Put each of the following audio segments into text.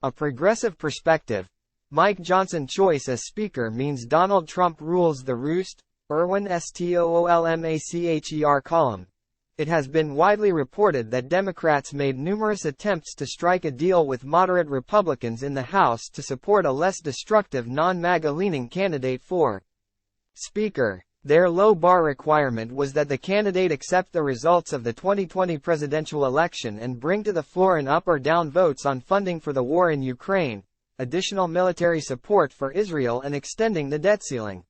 A progressive perspective. Mike Johnson choice as Speaker means Donald Trump rules the roost, IRWIN STOOLMACHER column. It has been widely reported that Democrats made numerous attempts to strike a deal with moderate Republicans in the House to support a less destructive non-MAGA-leaning candidate for Speaker. Their low bar requirement was that the candidate accept the results of the 2020 presidential election and bring to the floor an up or down votes on funding for the war in Ukraine, additional military support for Israel, and extending the debt ceiling.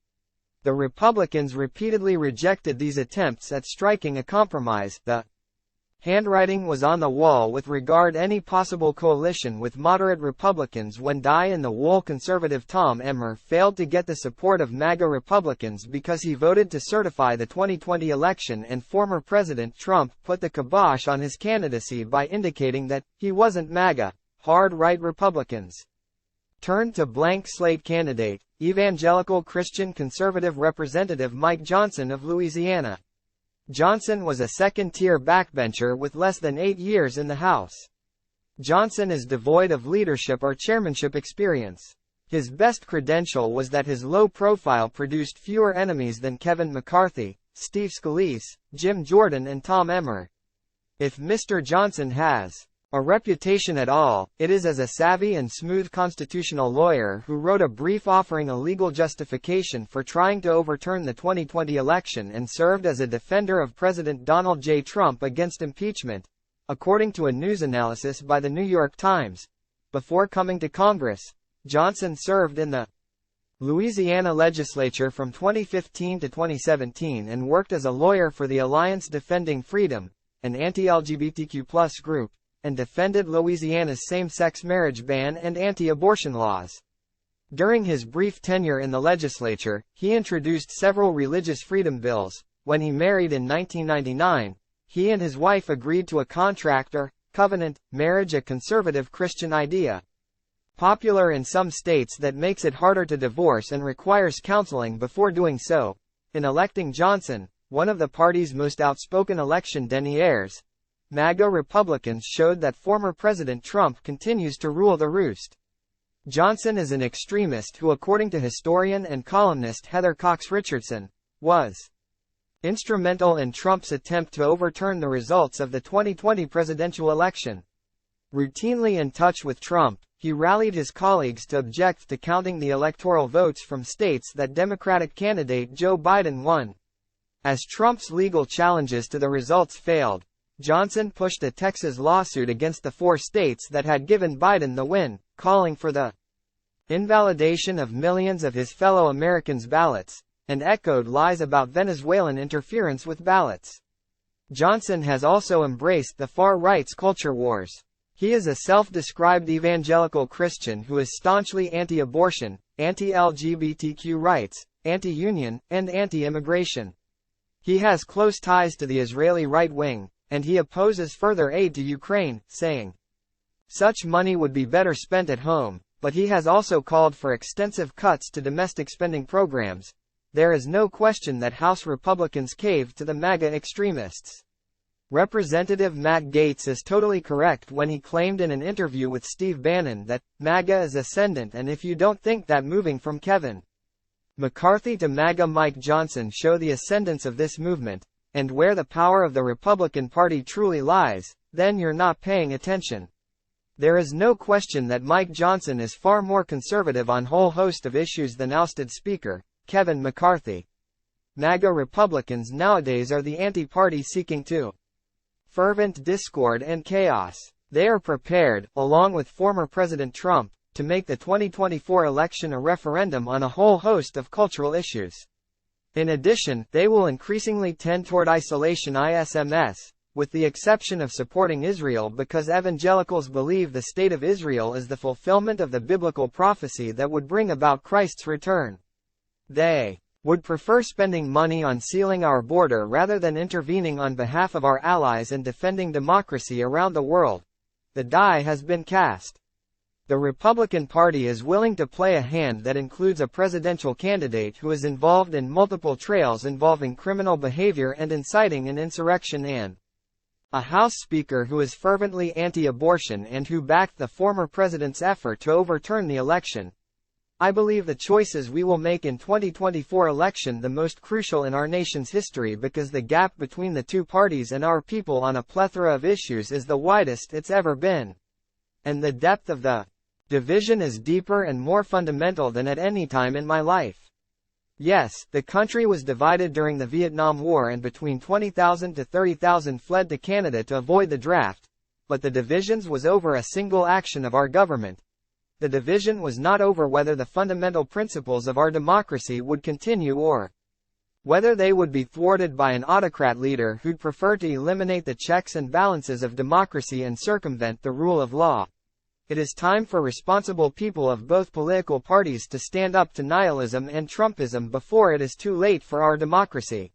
The Republicans repeatedly rejected these attempts at striking a compromise. The handwriting was on the wall with regard any possible coalition with moderate Republicans when die-in-the-wool conservative Tom Emmer failed to get the support of MAGA Republicans because he voted to certify the 2020 election, and former President Trump put the kibosh on his candidacy by indicating that he wasn't MAGA. Hard-right Republicans turned to blank slate candidate, evangelical Christian conservative Representative Mike Johnson of Louisiana. Johnson was a second-tier backbencher with less than 8 years in the House. Johnson is devoid of leadership or chairmanship experience. His best credential was that his low profile produced fewer enemies than Kevin McCarthy, Steve Scalise, Jim Jordan, and Tom Emmer. If Mr. Johnson has a reputation at all, it is as a savvy and smooth constitutional lawyer who wrote a brief offering a legal justification for trying to overturn the 2020 election and served as a defender of President Donald J. Trump against impeachment, according to a news analysis by the New York Times. Before coming to Congress, Johnson served in the Louisiana legislature from 2015 to 2017 and worked as a lawyer for the Alliance Defending Freedom, an anti-LGBTQ+ group, and defended Louisiana's same-sex marriage ban and anti-abortion laws. During his brief tenure in the legislature, he introduced several religious freedom bills. When he married in 1999, he and his wife agreed to a contract or covenant marriage, a conservative Christian idea popular in some states that makes it harder to divorce and requires counseling before doing so. In electing Johnson, one of the party's most outspoken election deniers, MAGA Republicans showed that former President Trump continues to rule the roost. Johnson is an extremist who, according to historian and columnist Heather Cox Richardson, was instrumental in Trump's attempt to overturn the results of the 2020 presidential election. Routinely in touch with Trump, he rallied his colleagues to object to counting the electoral votes from states that Democratic candidate Joe Biden won. As Trump's legal challenges to the results failed, Johnson pushed a Texas lawsuit against the 4 states that had given Biden the win, calling for the invalidation of millions of his fellow Americans' ballots, and echoed lies about Venezuelan interference with ballots. Johnson has also embraced the far-right's culture wars. He is a self-described evangelical Christian who is staunchly anti-abortion, anti-LGBTQ rights, anti-union, and anti-immigration. He has close ties to the Israeli right wing, and he opposes further aid to Ukraine, saying such money would be better spent at home, but he has also called for extensive cuts to domestic spending programs. There is no question that House Republicans caved to the MAGA extremists. Representative Matt Gaetz is totally correct when he claimed in an interview with Steve Bannon that MAGA is ascendant, and if you don't think that moving from Kevin McCarthy to MAGA Mike Johnson show the ascendance of this movement, and where the power of the Republican Party truly lies, then you're not paying attention. There is no question that Mike Johnson is far more conservative on a whole host of issues than ousted Speaker Kevin McCarthy. MAGA Republicans nowadays are the anti-party seeking to fervent discord and chaos. They are prepared, along with former President Trump, to make the 2024 election a referendum on a whole host of cultural issues. In addition, they will increasingly tend toward isolation ISMS, with the exception of supporting Israel because evangelicals believe the State of Israel is the fulfillment of the biblical prophecy that would bring about Christ's return. They would prefer spending money on sealing our border rather than intervening on behalf of our allies and defending democracy around the world. The die has been cast. The Republican Party is willing to play a hand that includes a presidential candidate who is involved in multiple trails involving criminal behavior and inciting an insurrection and a House Speaker who is fervently anti-abortion and who backed the former president's effort to overturn the election. I believe the choices we will make in 2024 election the most crucial in our nation's history because the gap between the two parties and our people on a plethora of issues is the widest it's ever been. And the depth of the division is deeper and more fundamental than at any time in my life. Yes, the country was divided during the Vietnam War and between 20,000 to 30,000 fled to Canada to avoid the draft, but the divisions was over a single action of our government. The division was not over whether the fundamental principles of our democracy would continue or whether they would be thwarted by an autocrat leader who'd prefer to eliminate the checks and balances of democracy and circumvent the rule of law. It is time for responsible people of both political parties to stand up to nihilism and Trumpism before it is too late for our democracy.